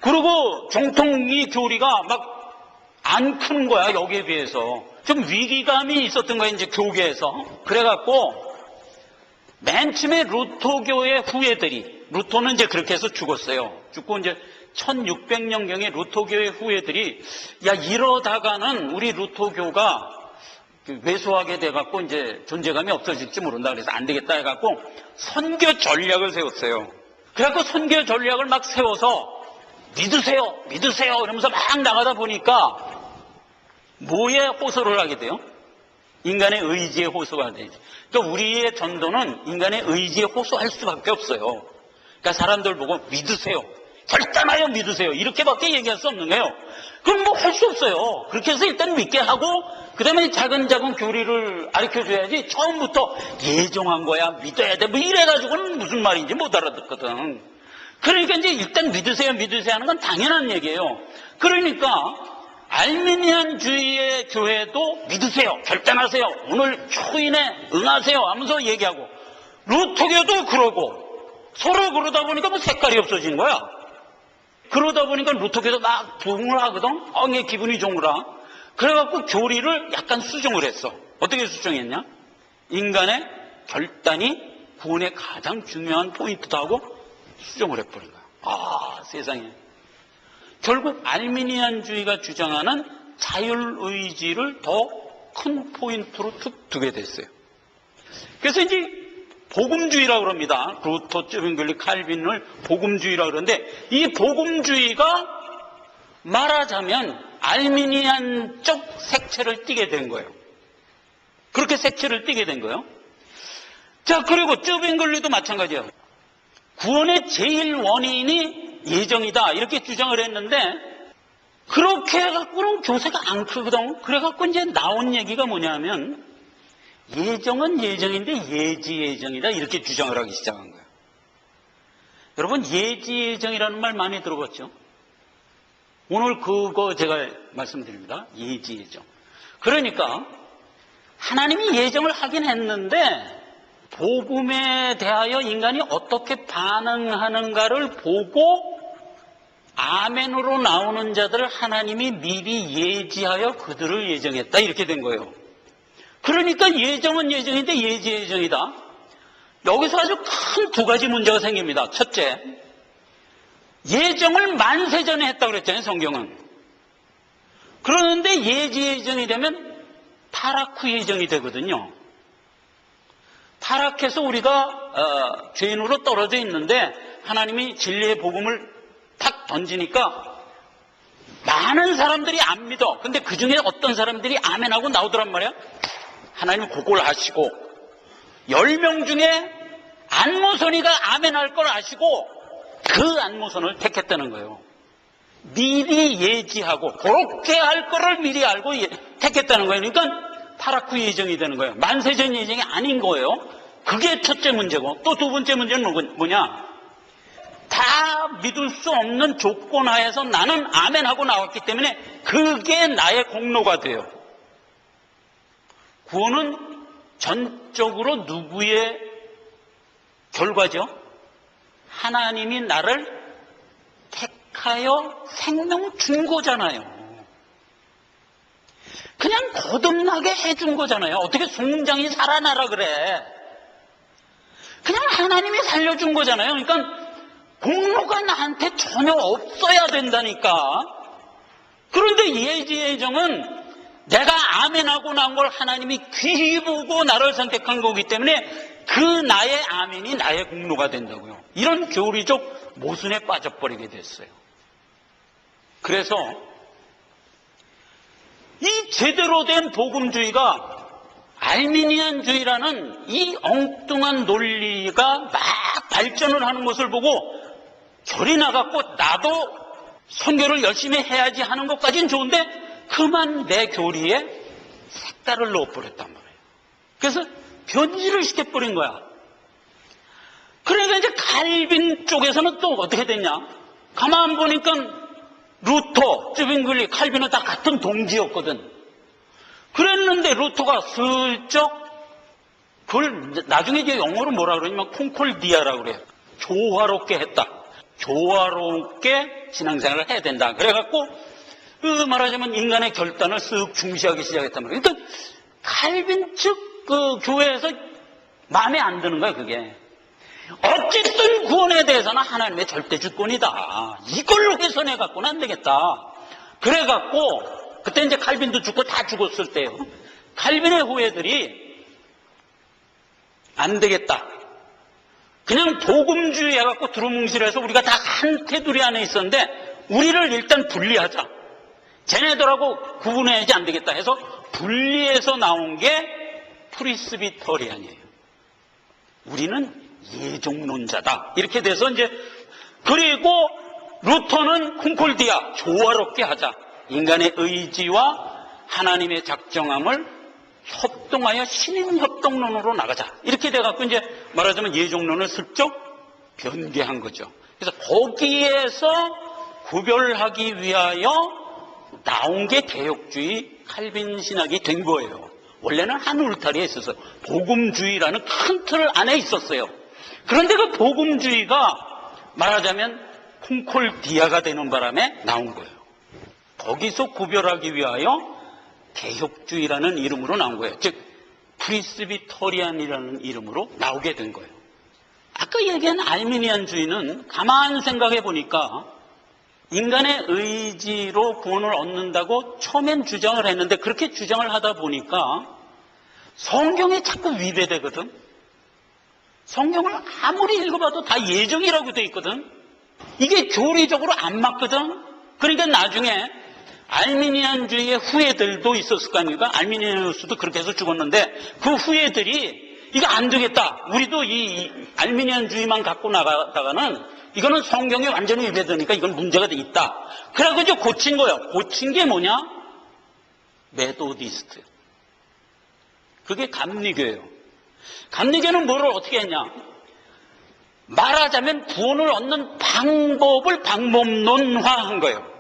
그리고 정통이 교리가 막 안 크는 거야, 여기에 비해서. 좀 위기감이 있었던 거야, 이제 교계에서. 그래갖고 맨 처음에 루터교의 후예들이, 루터는 이제 그렇게 해서 죽었어요. 죽고 이제 1600년경에 루터교의 후예들이, 야, 이러다가는 우리 루터교가 왜소하게 돼갖고 이제 존재감이 없어질지 모른다. 그래서 안 되겠다 해갖고 선교 전략을 세웠어요. 그래갖고 선교 전략을 막 세워서 믿으세요, 믿으세요 이러면서 막 나가다 보니까 뭐에 호소를 하게 돼요? 인간의 의지에 호소가 되죠. 그러니까 우리의 전도는 인간의 의지에 호소할 수밖에 없어요. 그러니까 사람들 보고 믿으세요, 결단하여 믿으세요 이렇게밖에 얘기할 수 없는 거예요. 그럼 뭐 할 수 없어요. 그렇게 해서 일단 믿게 하고 그 다음에 차근차근 교리를 가르쳐줘야지 처음부터 예정한 거야, 믿어야 돼 뭐 이래가지고는 무슨 말인지 못 알아듣거든. 그러니까 이제 일단 믿으세요, 믿으세요 하는 건 당연한 얘기예요. 그러니까 알미니안주의의 교회도 믿으세요, 결단하세요, 오늘 초인에 응하세요 하면서 얘기하고, 루터교도 그러고 서로 그러다 보니까 뭐 색깔이 없어진 거야. 그러다 보니까 루터교도 막 부흥을 하거든. 이게 기분이 좋으라. 그래갖고 교리를 약간 수정을 했어. 어떻게 수정했냐? 인간의 결단이 구원의 가장 중요한 포인트다 하고 수정을 해버린 거야. 세상에. 결국 알미니안주의가 주장하는 자율의지를 더 큰 포인트로 툭 두게 됐어요. 그래서 이제 복음주의라고 그럽니다. 루터, 쯔빙글리, 칼빈을 복음주의라고 그러는데, 이 복음주의가 말하자면 알미니안적 색채를 띠게 된 거예요. 그렇게 색채를 띠게 된 거예요. 자, 그리고 쯔빙글리도 마찬가지예요. 구원의 제일 원인이 예정이다 이렇게 주장을 했는데, 그렇게 해갖고는 교세가 안 크거든. 그래갖고 이제 나온 얘기가 뭐냐면, 예정은 예정인데 예지예정이다 이렇게 주장을 하기 시작한 거예요. 여러분, 예지예정이라는 말 많이 들어봤죠? 오늘 그거 제가 말씀드립니다. 예지예정. 그러니까 하나님이 예정을 하긴 했는데 복음에 대하여 인간이 어떻게 반응하는가를 보고 아멘으로 나오는 자들을 하나님이 미리 예지하여 그들을 예정했다 이렇게 된 거예요. 그러니까 예정은 예정인데 예지예정이다. 여기서 아주 큰 두 가지 문제가 생깁니다. 첫째, 예정을 만세전에 했다고 그랬잖아요, 성경은. 그러는데 예지예정이 되면 타락 후 예정이 되거든요. 타락해서 우리가 죄인으로 떨어져 있는데 하나님이 진리의 복음을 탁 던지니까 많은 사람들이 안 믿어. 근데 그 중에 어떤 사람들이 아멘하고 나오더란 말이야. 하나님 그걸 아시고 10명 중에 안모선이가 아멘할 걸 아시고 그 안모선을 택했다는 거예요. 미리 예지하고 그렇게 할 거를 미리 알고 택했다는 거예요. 그러니까 타락 후 예정이 되는 거예요. 만세전 예정이 아닌 거예요. 그게 첫째 문제고, 또 두 번째 문제는 뭐냐? 다 믿을 수 없는 조건 하에서 나는 아멘하고 나왔기 때문에 그게 나의 공로가 돼요. 구원은 전적으로 누구의 결과죠? 하나님이 나를 택하여 생명 준 거잖아요. 그냥 거듭나게 해준 거잖아요. 어떻게 송장이 살아나라 그래. 그냥 하나님이 살려준 거잖아요. 그러니까 공로가 나한테 전혀 없어야 된다니까. 그런데 예지예정은 내가 아멘하고 나온 걸 하나님이 귀히 보고 나를 선택한 거기 때문에 그 나의 아멘이 나의 공로가 된다고요. 이런 교리적 모순에 빠져버리게 됐어요. 그래서 이 제대로 된 복음주의가 알미니안주의라는 이 엉뚱한 논리가 막 발전을 하는 것을 보고 결이 나갖고 나도 선교를 열심히 해야지 하는 것까지는 좋은데 그만 내 교리에 색깔을 넣어버렸단 말이에요. 그래서 변질을 시켜버린 거야. 그러니까 이제 칼빈 쪽에서는 또 어떻게 됐냐? 가만 보니까 루터, 쯔빙글리, 칼빈은 다 같은 동지였거든. 그랬는데 루터가 슬쩍 그걸 나중에 이제 영어로 뭐라 그러냐면 콩콜디아라고 그래요. 조화롭게 했다. 조화롭게 신앙생활을 해야 된다. 그래갖고 말하자면 인간의 결단을 쓱 중시하기 시작했단 말이에요. 그러니까 칼빈 측 그 교회에서 마음에 안 드는 거야 그게. 어쨌든 구원에 대해서는 하나님의 절대 주권이다. 이걸로 해석해 갖고는 안 되겠다. 그래갖고 그때 이제 칼빈도 죽고 다 죽었을 때요. 칼빈의 후예들이 안 되겠다. 그냥 복음주의 해갖고 두루뭉실해서 우리가 다 한 테두리 안에 있었는데 우리를 일단 분리하자. 쟤네들하고 구분해야지 안 되겠다 해서 분리해서 나온 게 프리스비터리안이에요. 우리는 예종론자다. 이렇게 돼서 이제 그리고 루터는 콩콜디아 조화롭게 하자. 인간의 의지와 하나님의 작정함을 협동하여 신임협동론으로 나가자. 이렇게 돼갖고 이제 말하자면 예종론을 슬쩍 변개한 거죠. 그래서 거기에서 구별하기 위하여 나온 게 개혁주의 칼빈 신학이 된 거예요. 원래는 한 울타리에 있었어요. 복음주의라는 큰 틀 안에 있었어요. 그런데 그 복음주의가 말하자면 콩콜디아가 되는 바람에 나온 거예요. 거기서 구별하기 위하여 개혁주의라는 이름으로 나온 거예요. 즉 프리스비터리안이라는 이름으로 나오게 된 거예요. 아까 얘기한 알미니안주의는 가만 생각해 보니까 인간의 의지로 구원을 얻는다고 처음엔 주장을 했는데 그렇게 주장을 하다 보니까 성경에 자꾸 위배되거든. 성경을 아무리 읽어봐도 다 예정이라고 돼 있거든. 이게 교리적으로 안 맞거든. 그러니까 나중에 알미니안주의의 후예들도 있었을 거 아닙니까? 알미니아누스도 그렇게 해서 죽었는데 그 후예들이 이거 안 되겠다. 우리도 이 알미니안주의만 갖고 나가다가는 이거는 성경에 완전히 위배되니까 이건 문제가 돼 있다. 그래서 이제 고친 거예요. 고친 게 뭐냐? 메도디스트. 그게 감리교예요. 감리교는 뭐를 어떻게 했냐? 말하자면 구원을 얻는 방법을 방법론화한 거예요.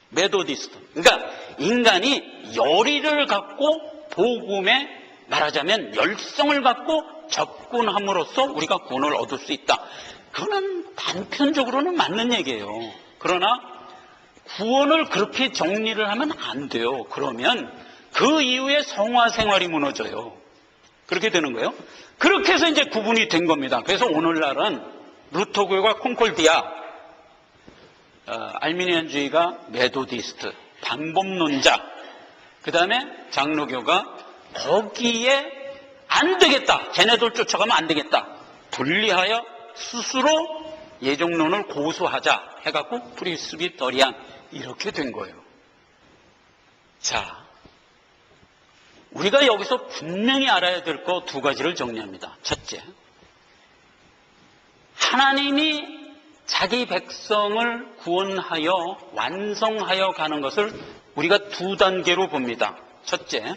메도디스트. 그러니까 인간이 열의를 갖고 복음에 말하자면 열성을 갖고 접근함으로써 우리가 구원을 얻을 수 있다. 그거는 단편적으로는 맞는 얘기예요. 그러나 구원을 그렇게 정리를 하면 안 돼요. 그러면 그 이후에 성화 생활이 무너져요. 그렇게 되는 거예요. 그렇게 해서 이제 구분이 된 겁니다. 그래서 오늘날은 루터교가 콩콜디아, 알미니안주의가 메도디스트, 방법론자, 그 다음에 장로교가 거기에 안 되겠다. 쟤네들 쫓아가면 안 되겠다. 분리하여 스스로 예종론을 고수하자 해갖고 프리스비터리안 이렇게 된 거예요. 자, 우리가 여기서 분명히 알아야 될 거 두 가지를 정리합니다. 첫째, 하나님이 자기 백성을 구원하여 완성하여 가는 것을 우리가 두 단계로 봅니다. 첫째,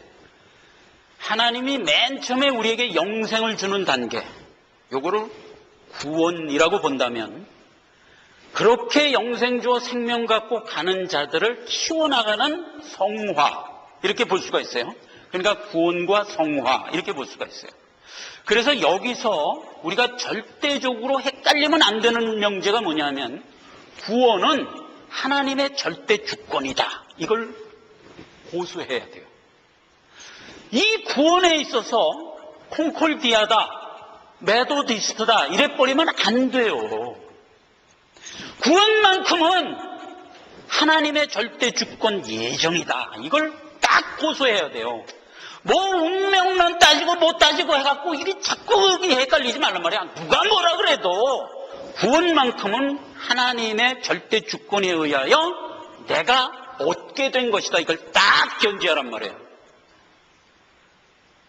하나님이 맨 처음에 우리에게 영생을 주는 단계, 요거를 구원이라고 본다면 그렇게 영생 주어 생명 갖고 가는 자들을 키워나가는 성화 이렇게 볼 수가 있어요. 그러니까 구원과 성화 이렇게 볼 수가 있어요. 그래서 여기서 우리가 절대적으로 헷갈리면 안 되는 명제가 뭐냐면 구원은 하나님의 절대 주권이다. 이걸 고수해야 돼요. 이 구원에 있어서 콩콜디아다, 메도디스트다 이래버리면 안 돼요. 구원만큼은 하나님의 절대 주권 예정이다. 이걸 딱 고수해야 돼요. 뭐 운명론 따지고 못 따지고 해갖고 이게 자꾸 헷갈리지 말란 말이야. 누가 뭐라 그래도 구원만큼은 하나님의 절대 주권에 의하여 내가 얻게 된 것이다. 이걸 딱 견지하란 말이에요.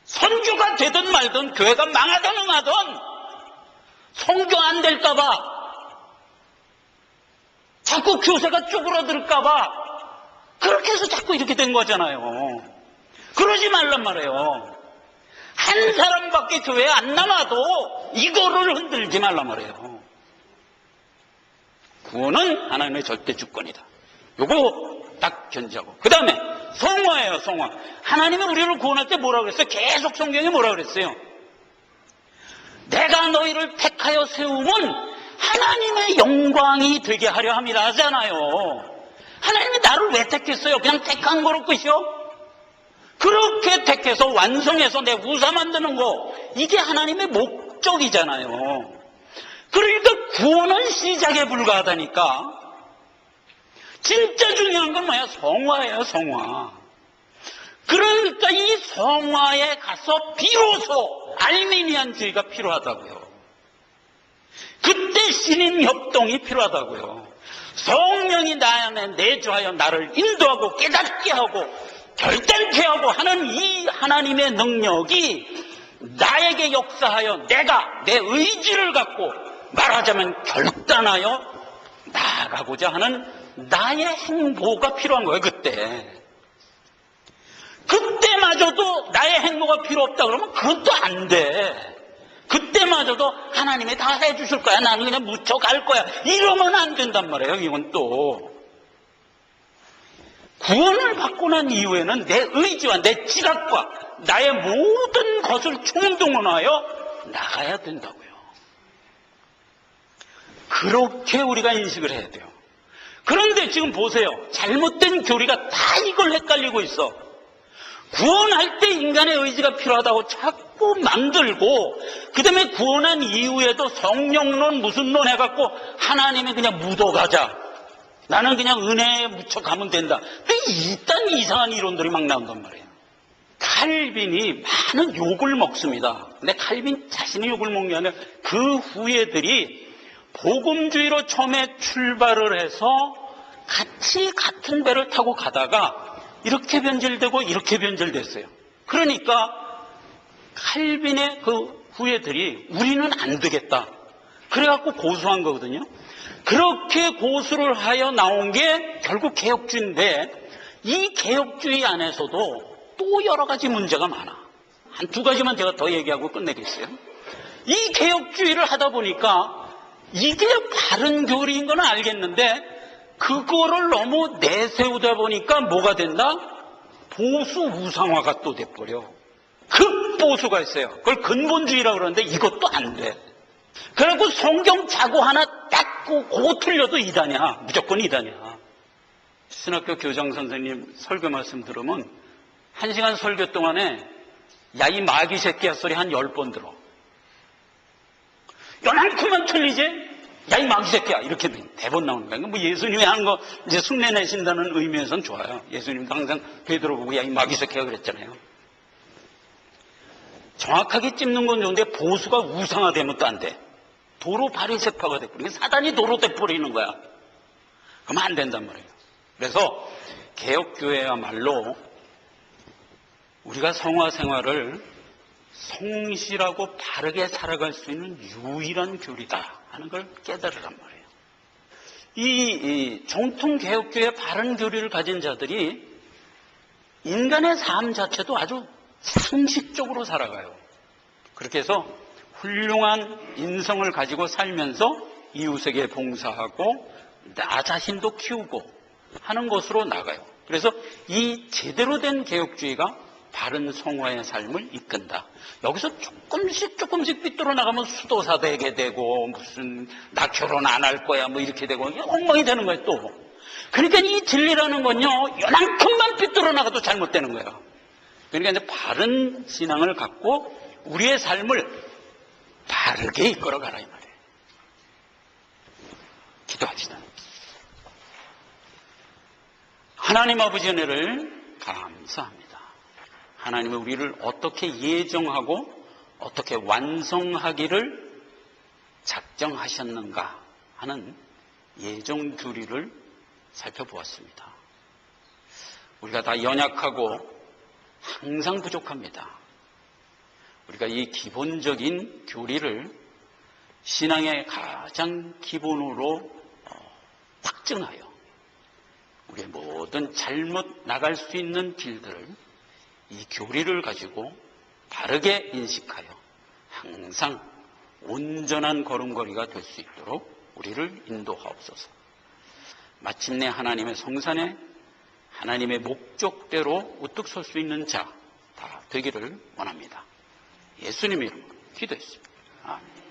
선교가 되든 말든 교회가 망하든 응하든 선교 안 될까봐 자꾸 교세가 쪼그라들까봐 그렇게 해서 자꾸 이렇게 된 거잖아요. 그러지 말란 말이에요. 한 사람밖에 교회에 안 남아도 이거를 흔들지 말란 말이에요. 구원은 하나님의 절대 주권이다. 요거 딱 견지하고. 그 다음에 성화예요. 성화. 하나님이 우리를 구원할 때 뭐라고 그랬어요? 계속 성경에 뭐라고 그랬어요? 내가 너희를 택하여 세움은 하나님의 영광이 되게 하려 함이라 하잖아요. 하나님이 나를 왜 택했어요? 그냥 택한 거로 끝이요? 그렇게 택해서 완성해서 내 우사 만드는 거, 이게 하나님의 목적이잖아요. 그러니까 구원은 시작에 불과하다니까. 진짜 중요한 건 뭐야? 성화예요, 성화. 그러니까 이 성화에 가서 비로소 알미니안주의가 필요하다고요. 그때 신인 협동이 필요하다고요. 성령이 나 안에 내주하여 나를 인도하고 깨닫게 하고 결단케 하고 하는 이 하나님의 능력이 나에게 역사하여 내가 내 의지를 갖고 말하자면 결단하여 나아가고자 하는 나의 행보가 필요한 거예요. 그때마저도 나의 행보가 필요 없다 그러면 그것도 안 돼. 그때마저도 하나님이 다 해주실 거야. 나는 그냥 묻혀갈 거야. 이러면 안 된단 말이에요. 이건 또 구원을 받고 난 이후에는 내 의지와 내 지각과 나의 모든 것을 총동원하여 나가야 된다고요. 그렇게 우리가 인식을 해야 돼요. 그런데 지금 보세요. 잘못된 교리가 다 이걸 헷갈리고 있어. 구원할 때 인간의 의지가 필요하다고 자꾸 만들고, 그 다음에 구원한 이후에도 성령론 무슨 론 해갖고 하나님이 그냥 묻어가자. 나는 그냥 은혜에 묻혀가면 된다. 근데 일단 이상한 이론들이 막 나온단 말이에요. 칼빈이 많은 욕을 먹습니다. 근데 칼빈 자신이 욕을 먹는 게 아니라 그 후예들이 복음주의로 처음에 출발을 해서 같이 같은 배를 타고 가다가 이렇게 변질되고 이렇게 변질됐어요. 그러니까 칼빈의 그 후예들이 우리는 안 되겠다. 그래갖고 고수한 거거든요. 그렇게 고수를 하여 나온 게 결국 개혁주의인데, 이 개혁주의 안에서도 또 여러 가지 문제가 많아. 한 두 가지만 제가 더 얘기하고 끝내겠어요. 이 개혁주의를 하다 보니까 이게 바른 교리인 건 알겠는데 그거를 너무 내세우다 보니까 뭐가 된다? 보수 우상화가 또 돼버려. 극보수가 있어요. 그걸 근본주의라고 그러는데 이것도 안 돼. 그래갖고 성경 자고 하나 닦고 그거 틀려도 이단이야. 무조건 이단이야. 신학교 교장 선생님 설교 말씀 들으면 1시간 설교 동안에 야 이 마귀 새끼야 소리 한 10번 들어. 요만큼만 틀리지? 야 이 마귀 새끼야 이렇게 대본 나오는 거야. 뭐 예수님이 하는 거 이제 흉내 내신다는 의미에서는 좋아요. 예수님도 항상 베드로 보고 야 이 마귀 새끼야 그랬잖아요. 정확하게 찝는 건 좋은데 보수가 우상화되면 또 안 돼. 도로 바리새파가 돼버리면 사단이 도로 돼버리는 거야. 그러면 안 된단 말이에요. 그래서 개혁교회야말로 우리가 성화 생활을 성실하고 바르게 살아갈 수 있는 유일한 교리다 하는 걸 깨달으란 말이에요. 이 정통 개혁교회 바른 교리를 가진 자들이 인간의 삶 자체도 아주 상식적으로 살아가요. 그렇게 해서 훌륭한 인성을 가지고 살면서 이웃에게 봉사하고 나 자신도 키우고 하는 것으로 나가요. 그래서 이 제대로 된 개혁주의가 바른 성화의 삶을 이끈다. 여기서 조금씩 삐뚤어 나가면 수도사 되게 되고 무슨 나 결혼 안 할 거야 뭐 이렇게 되고 엉망이 되는 거예요 또. 그러니까 이 진리라는 건요 요만큼만 삐뚤어 나가도 잘못되는 거예요. 그러니까 이제 바른 신앙을 갖고 우리의 삶을 바르게 이끌어가라 이 말이에요. 기도합시다. 하나님 아버지 은혜를 감사합니다. 하나님은 우리를 어떻게 예정하고 어떻게 완성하기를 작정하셨는가 하는 예정 교리를 살펴보았습니다. 우리가 다 연약하고 항상 부족합니다. 우리가 이 기본적인 교리를 신앙의 가장 기본으로 딱 확증하여 우리의 모든 잘못 나갈 수 있는 길들을 이 교리를 가지고 바르게 인식하여 항상 온전한 걸음걸이가 될 수 있도록 우리를 인도하옵소서. 마침내 하나님의 성산에 하나님의 목적대로 우뚝 설 수 있는 자 다 되기를 원합니다. 예수님 이름으로 기도했습니다. 아멘.